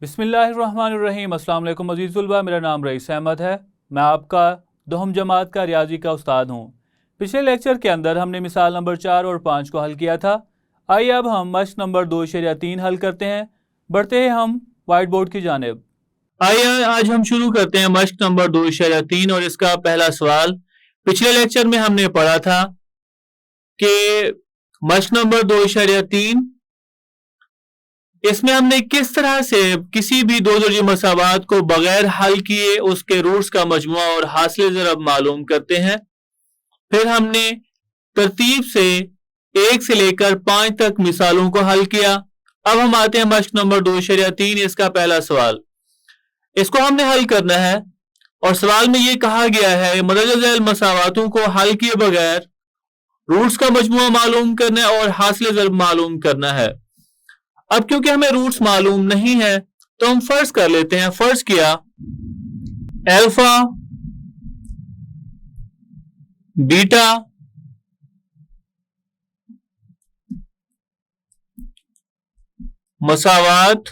बिस्मिल्लाहिर्रहमानिर्रहीम। अस्सलाम वालेकुम अज़ीज़ तुलबा, मेरा नाम रईस अहमद है। मैं आपका दोहम जमात का रियाजी का उस्ताद हूँ। पिछले लेक्चर के अंदर हमने मिसाल नंबर 4 और 5 को हल किया था। आइए अब हम मश्क नंबर 2/3 हल करते हैं। बढ़ते हैं हम वाइट बोर्ड की जानिब। आइए आज हम शुरू करते हैं मश्क नंबर 2/3 और इसका पहला सवाल। पिछले लेक्चर में हमने पढ़ा था कि मश्क नंबर 2/3 इसमें हमने किस तरह से किसी भी दो ज़रूरी मसावात को बगैर हल किए उसके रूट्स का मजमुआ और हासिल ज़रब मालूम करते हैं। फिर हमने तरतीब से 1 से लेकर 5 तक मिसालों को हल किया। अब हम आते हैं मश्क नंबर 2/3, इसका पहला सवाल। इसको हमने हल करना है और सवाल में ये कहा गया है मदद झैल मसावातों को हल किए बगैर रूट्स का मजमुआ मालूम करना है और हासिल ज़रब मालूम करना है। अब क्योंकि हमें रूट्स मालूम नहीं है तो हम फर्ज कर लेते हैं। फर्ज किया अल्फा बीटा मसावात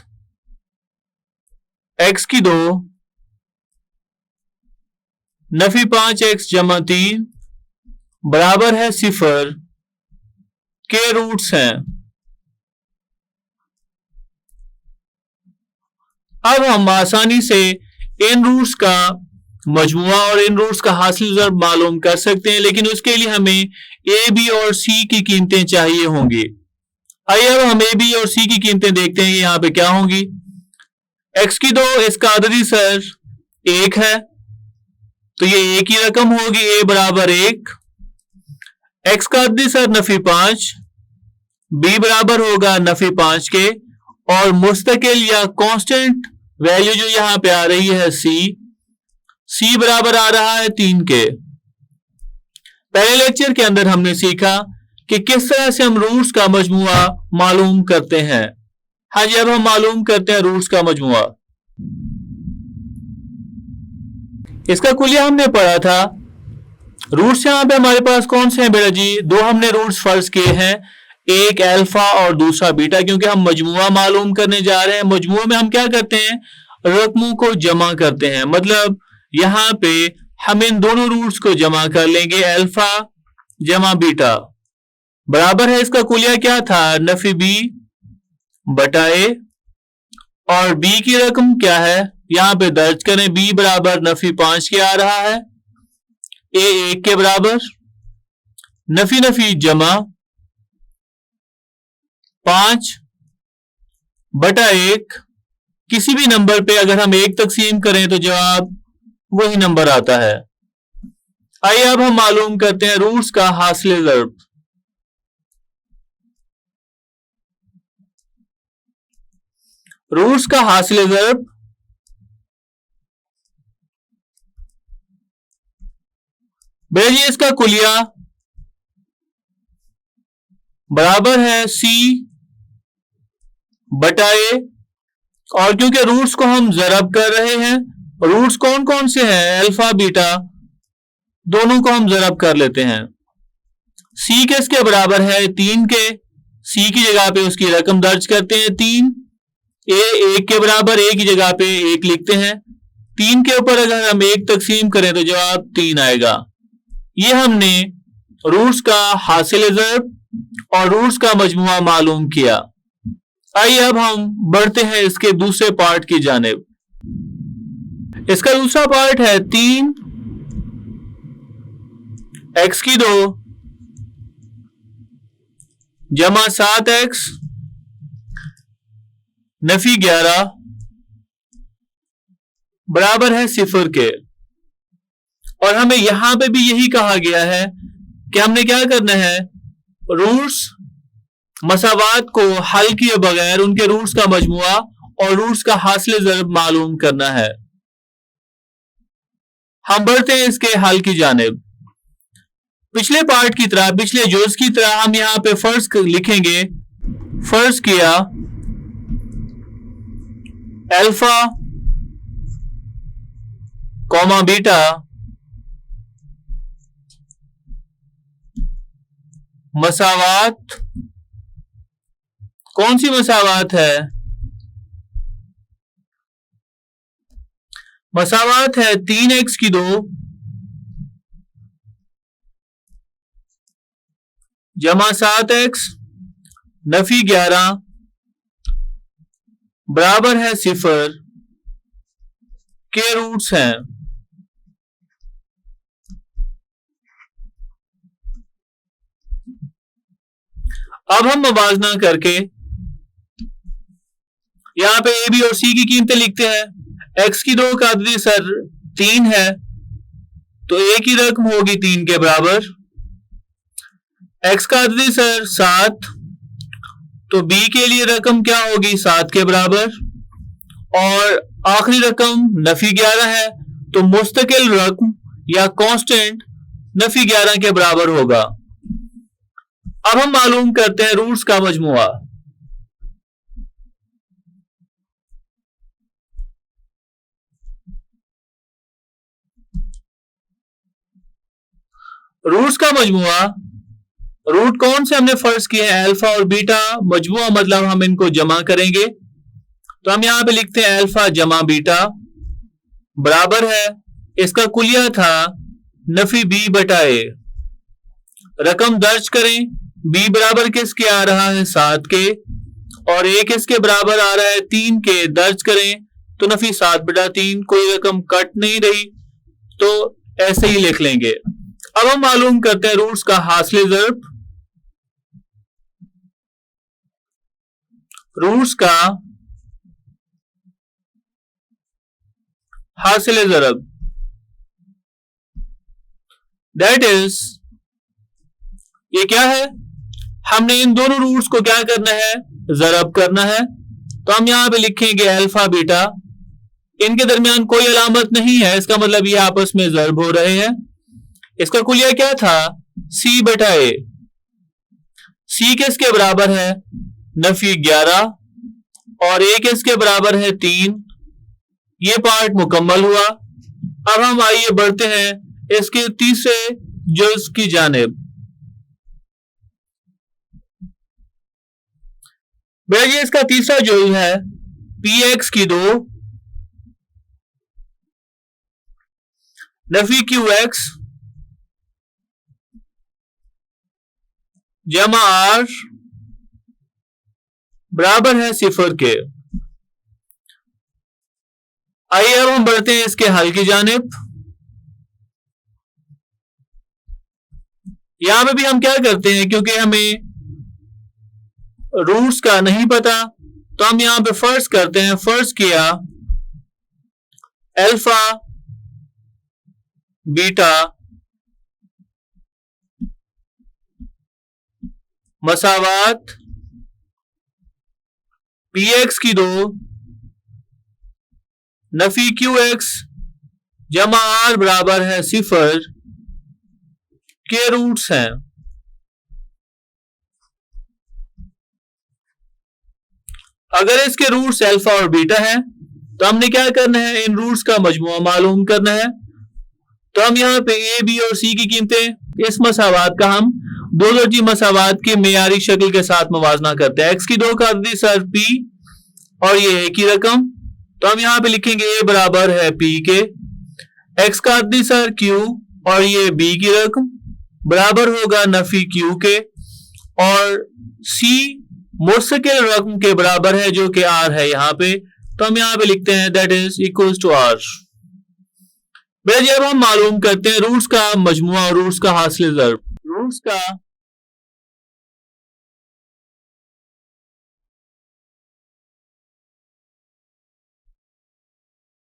x की 2 नफी 5x जमा 3 बराबर है 0 के रूट्स हैं। अब हम आसानी से इन रूट्स का मजमुआ और इन रूट्स का हासिल ज़रब मालूम कर सकते हैं, लेकिन उसके लिए हमें ए बी और सी की कीमतें चाहिए होंगी। आइए अब हम ए बी और सी की कीमतें देखते हैं यहाँ पे क्या होंगी। x की 2 इसका अददी सर 1 है तो ये a की रकम होगी a बराबर 1। x का अददी सर नफी 5, b बराबर होगा नफी 5 के और मुस्तकिल या कांस्टेंट वैल्यू जो यहां पे आ रही है c बराबर आ रहा है 3 के। पहले लेक्चर के अंदर हमने सीखा कि किस तरह से हम रूट्स का मजमुआ मालूम करते हैं। हाँ जी, अब हम मालूम करते हैं रूट्स का मजमुआ। इसका कुलिया हमने पढ़ा था। रूट्स यहां पे हमारे पास कौन से हैं बेटा जी? दो हमने रूट्स फर्ज किए हैं, एक अल्फा और दूसरा बीटा, क्योंकि हम मजमुआ मालूम करने जा रहे हैं। मजमुआ में हम क्या करते हैं? रकमों को जमा करते हैं। मतलब यहां पे हम इन दोनों रूट्स को जमा कर लेंगे, अल्फा जमा बीटा बराबर है, इसका कुलिया क्या था? नफी बी बटा ए। और बी की रकम क्या है यहां पे दर्ज करें, बी बराबर नफी 5 के आ रहा है, ए 1 के बराबर, नफी नफी जमा 5 बटा 1। किसी भी नंबर पे अगर हम 1 तकसीम करें तो जवाब वही नंबर आता है। आइए अब हम मालूम करते हैं रूट्स का हासिल ज़रब। रूट्स का हासिल ज़रब बेटा इसका कुलिया बराबर है c बटा ए। और क्योंकि रूट्स को हम ज़रब कर रहे हैं, रूट्स कौन कौन से हैं? अल्फा बीटा दोनों को हम ज़रब कर लेते हैं। c किसके बराबर है? 3 के। c की जगह पे उसकी रकम दर्ज करते हैं 3। a 1 के बराबर, a की जगह पे 1 लिखते हैं। 3 के ऊपर अगर हम 1 तकसीम करें तो जवाब 3 आएगा। ये हमने रूट्स का हासिल ज़रब और रूट्स का मजमुआ मालूम किया। आइए अब हम बढ़ते हैं इसके दूसरे पार्ट की जानिब। इसका दूसरा पार्ट है 3 x की 2 जमा 7x नफी 11 बराबर है 0 के। और हमें यहां पे भी यही कहा गया है कि हमने क्या करना है? रूट्स मसावात को हल किए बगैर उनके रूट्स का मजमुआ और रूट्स का हासिल ज़रब मालूम करना है। हम बढ़ते हैं इसके हल की जानिब। पिछले पार्ट की तरह, पिछले जुज़ की तरह हम यहां पे फर्ज लिखेंगे। फर्ज किया अल्फा कॉमा बीटा मसावात, कौन सी मसावात है? मसावात है 3x की 2 जमा 7x नफी 11 बराबर है 0 के रूट्स हैं। अब हम मुवाजना करके यहां पे ए बी और सी की कीमतें लिखते हैं। एक्स की 2 का अददी सर 3 है तो ए की रकम होगी 3 के बराबर। एक्स का अददी सर 7 तो बी के लिए रकम क्या होगी 7 के बराबर। और आखिरी रकम नफी 11 है तो मुस्तकिल रकम या कांस्टेंट नफी 11 के बराबर होगा। अब हम मालूम करते हैं रूट्स का मजमुआ। रूट्स का मजमुआ, रूट कौन से हमने फर्ज किए हैं अल्फा और बीटा, मजमुआ मतलब हम इनको जमा करेंगे। तो हम यहां पे लिखते हैं अल्फा जमा बीटा बराबर है, इसका कुलिया था नफी बी बटा ए। रकम दर्ज करें, बी बराबर किसके आ रहा है 7 के और ए किसके बराबर आ रहा है 3 के। दर्ज करें तो नफी 7 बटा 3, कोई रकम कट नहीं रही तो ऐसे ही लिख लेंगे। अब हम मालूम करते हैं रूट्स का हासिल ज़र्ब। रूट्स का हासिल ज़र्ब दैट इज, ये क्या है, हमने इन दोनों रूट्स को क्या करना है ज़रब करना है। तो हम यहां पे लिखेंगे अल्फा बीटा, इनके दरमियान कोई अलामत नहीं है, इसका मतलब ये आपस में ज़रब हो रहे हैं। इसका कुलिया क्या था सी बटा ए। सी किसके बराबर है नफी 11 और ए किसके बराबर है 3। ये पार्ट मुकम्मल हुआ। अब हम आइए बढ़ते हैं इसके तीसरे जुज़ की जानिब। बेटा ये इसका तीसरा जुज़ है पी एक्स की 2 नफी क्यू एक्स जमा आर बराबर है 0 के। आइए अब हम बढ़ते हैं इसके हल की जानिब। यहां पे भी हम क्या करते हैं, क्योंकि हमें रूट्स का नहीं पता तो हम यहां पे फर्ज करते हैं। फर्ज किया अल्फा बीटा मसावात पी एक्स की 2 नफी क्यू एक्स जमा आर बराबर है 0 के रूट्स हैं। अगर इसके रूट्स अल्फा और बीटा हैं तो हमने क्या करना है इन रूट्स का मजमुआ मालूम करना है। तो हम यहाँ पे ए बी और सी की कीमतें, इस मसावात का हम दो दर्जी मसावात की मेयारी शक्ल के साथ मुवाजना करते हैं। एक्स की 2 का अददी सर पी और ये ए की रकम, तो हम यहाँ पे लिखेंगे ए बराबर है पी के। एक्स का अददी सर क्यू और ये बी की रकम बराबर होगा नफी क्यू के। और सी मुस्तकिल रकम के बराबर है जो कि आर है यहाँ पे, तो हम यहाँ पे लिखते हैं that is equals to r. जब हम मालूम करते हैं रूट्स का मजमुआ और रूट्स का हासिल ज़र्ब। रूट्स का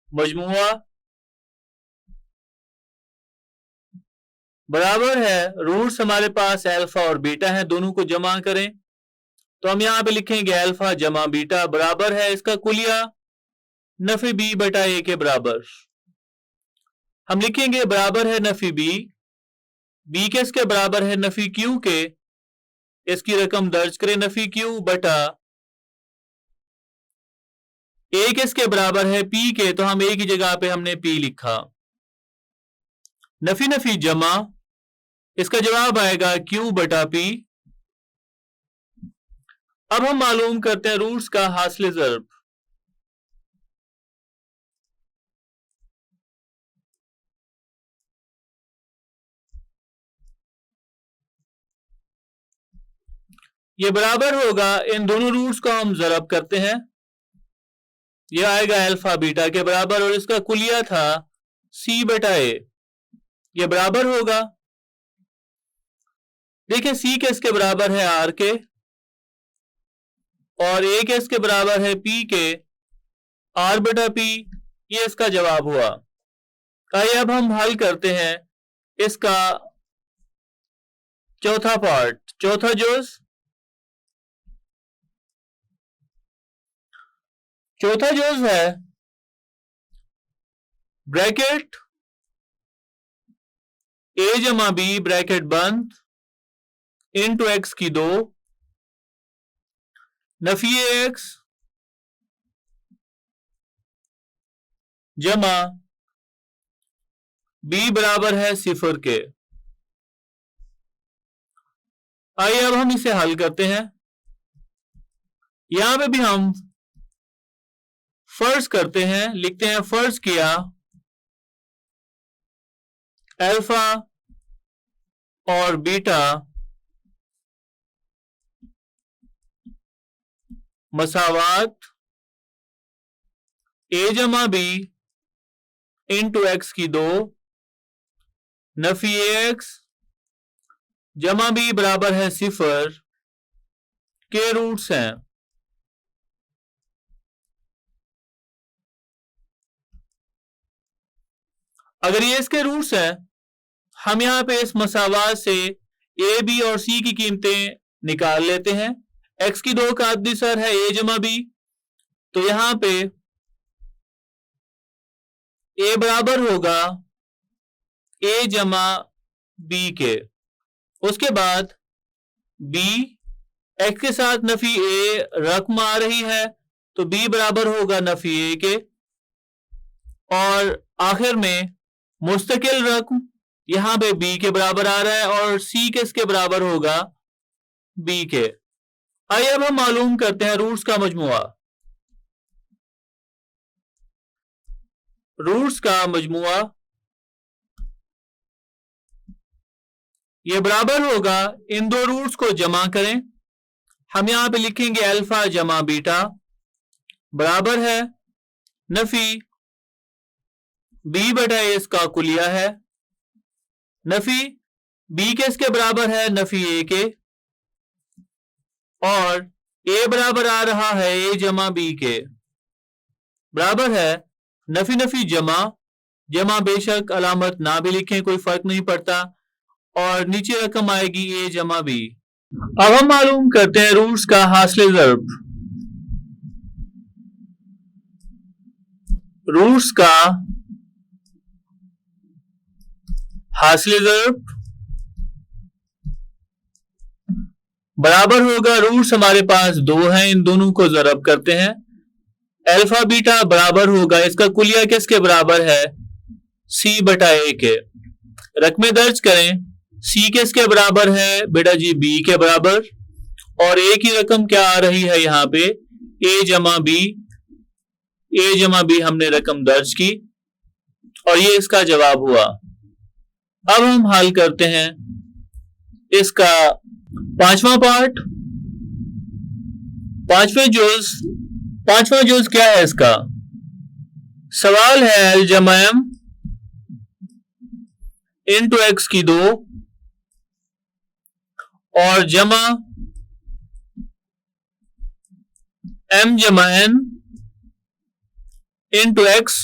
मजमुआ बराबर है, रूट्स हमारे पास अल्फा और बीटा है, दोनों को जमा करें तो हम यहां पे लिखेंगे अल्फा जमा बीटा बराबर है, इसका कुलिया नफी बी बटा ए के बराबर। हम लिखेंगे बराबर है नफी बी, बी किसके बराबर है नफी क्यू के, इसकी रकम दर्ज करें नफी क्यू बटा ए किसके बराबर है पी के, तो हम ए की जगह पे हमने पी लिखा। नफी नफी जमा, इसका जवाब आएगा क्यू बटा पी। अब हम मालूम करते हैं रूट्स का हासिल ज़र्ब। ये बराबर होगा, इन दोनों रूट्स को हम ज़रब करते हैं, ये आएगा अल्फा बीटा के बराबर, और इसका कुलिया था सी बटा ए, ये बराबर होगा। देखिए सी किसके बराबर है, आर के, और ए किसके बराबर है, पी के, आर बटा पी, ये इसका जवाब हुआ। आइए अब हम हल करते हैं इसका चौथा पार्ट, चौथा जुज़। चौथा जुज़ है ब्रैकेट ए जमा बी ब्रैकेट बंद इंटू एक्स की 2 नफी एक्स जमा बी बराबर है 0 के। आइए अब हम इसे हल करते हैं। यहां पे भी हम फर्ज करते हैं, लिखते हैं फर्ज किया अल्फा और बीटा मसावात ए जमा बी इंटू एक्स की 2 नफी एक्स जमा बी बराबर है 0 के रूट्स हैं। अगर ये इसके रूट्स हैं, हम यहां पे इस मसावात से ए बी और सी की कीमतें निकाल लेते हैं। एक्स की 2 का अददी सर है ए जमा बी, तो यहां पे ए बराबर होगा ए जमा बी के। उसके बाद बी, एक्स के साथ नफी ए रकम आ रही है, तो बी बराबर होगा नफी ए के, और आखिर में मुस्तकिल रकम यहां पे बी के बराबर आ रहा है, और सी किसके बराबर होगा, बी के। आइए अब हम मालूम करते हैं रूट्स का मजमुआ। रूट्स का मजमुआ ये बराबर होगा, इन दो रूट्स को जमा करें, हम यहां पे लिखेंगे अल्फा जमा बीटा बराबर है नफी बी बटा ए इसका कुलिया है, नफी बी किसके बराबर है, नफी ए के, और ए बराबर आ रहा है ए जमा बी के, बराबर है नफी नफी जमा, जमा बेशक अलामत ना भी लिखें कोई फर्क नहीं पड़ता, और नीचे रकम आएगी ए जमा बी। अब हम मालूम करते हैं रूट्स का हासिल ज़र्ब। रूट्स का हासिल ज़र्ब बराबर होगा, रूट्स हमारे पास 2 हैं, इन दोनों को ज़रब करते हैं, अल्फा बीटा बराबर होगा, इसका कुलिया किसके बराबर है, सी बटा ए के। रकमें दर्ज करें, सी किसके बराबर है, बेटा जी बी के बराबर, और ए की रकम क्या आ रही है यहां पे, ए जमा बी, ए जमा बी हमने रकम दर्ज की, और ये इसका जवाब हुआ। अब हम हल करते हैं इसका पांचवा पार्ट, पांचवा जुज क्या है इसका, सवाल है अल जमा एम इंटू एक्स की 2 और जमा एम जमा एन इंटू एक्स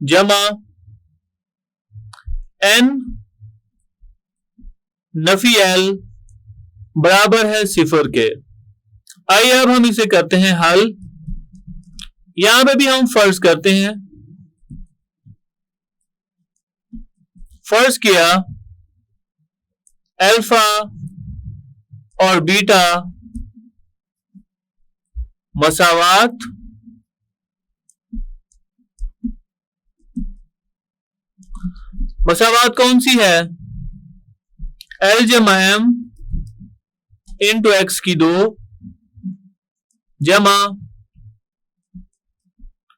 जमा एन नफी एल बराबर है 0 के। आइए अब हम इसे करते हैं हल। यहां पे भी हम फर्ज करते हैं, फर्ज किया अल्फा और बीटा मसावात कौन सी है, एल जमा एम इंटू एक्स की 2 जमा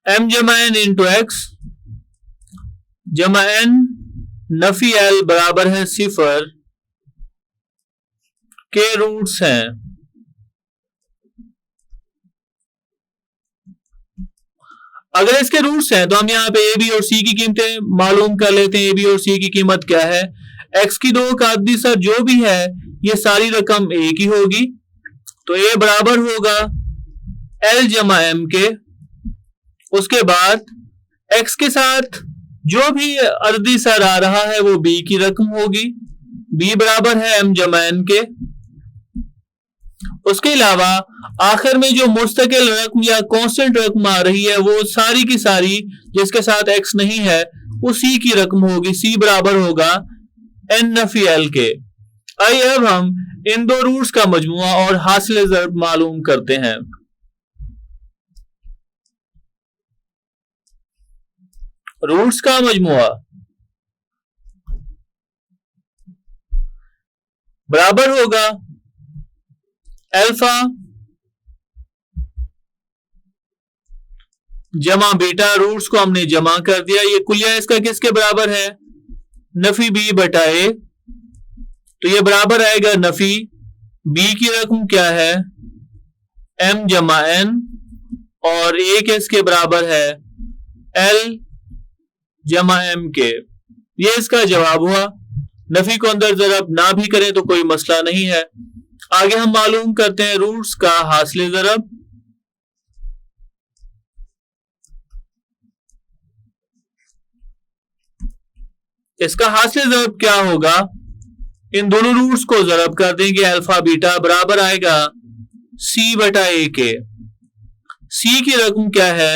एम जमा एन इंटू एक्स जमा एन नफी एल बराबर है 0, के रूट्स हैं। अगर इसके रूट्स हैं तो हम यहाँ पे ए बी और सी की कीमतें मालूम कर लेते हैं। ए बी और सी की कीमत क्या है? एक्स की दो अकादी सर जो भी है ये सारी रकम ए की होगी, तो ए बराबर होगा एल जमा एम के। उसके बाद एक्स के साथ जो भी अर्दी सर आ रहा है वो बी की रकम होगी, बी बराबर है एम जमा एन के। उसके अलावा आखिर में जो मुस्तकिल रकम या कांस्टेंट रकम आ रही है वो सारी की सारी जिसके साथ एक्स नहीं है वो सी की रकम होगी, सी बराबर होगा एन नफी एल के। आइए अब हम इन दो रूट्स का मजमुआ और हासिल ज़र्ब मालूम करते हैं। रूट्स का मजमुआ बराबर होगा अल्फा जमा बीटा। रूट्स को हमने जमा कर दिया, ये कुलिया इसका किसके बराबर है? नफी बी बटा ए। तो ये बराबर आएगा नफी बी की रकम क्या है? एम जमा एन, और ए किसके बराबर है? एल जमा एम के। ये इसका जवाब हुआ। नफी को अंदर ज़रब ना भी करें तो कोई मसला नहीं है। आगे हम मालूम करते हैं रूट्स का हासिल ज़रब। इसका हासिल ज़रब क्या होगा? इन दोनों रूट्स को ज़रब कर देंगे, अल्फा बीटा बराबर आएगा सी बटा ए के। सी की रकम क्या है?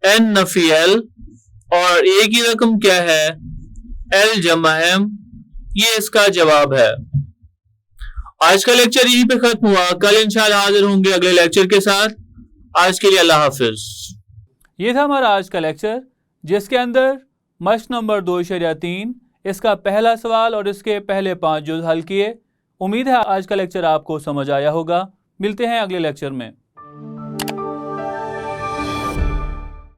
एन नफी एल, और ए की रकम क्या है? एल जमा एम। ये इसका जवाब है। आज का लेक्चर यहीं पे खत्म हुआ। कल इंशाल्लाह हाजिर होंगे अगले लेक्चर के साथ। आज के लिए अल्लाह हाफिज। ये था हमारा आज का लेक्चर, जिसके अंदर मश्क नंबर 2.3 इसका पहला सवाल और इसके पहले 5 जुज़ हल किए। उम्मीद है आज का लेक्चर आपको समझ आया होगा। मिलते हैं अगले लेक्चर में।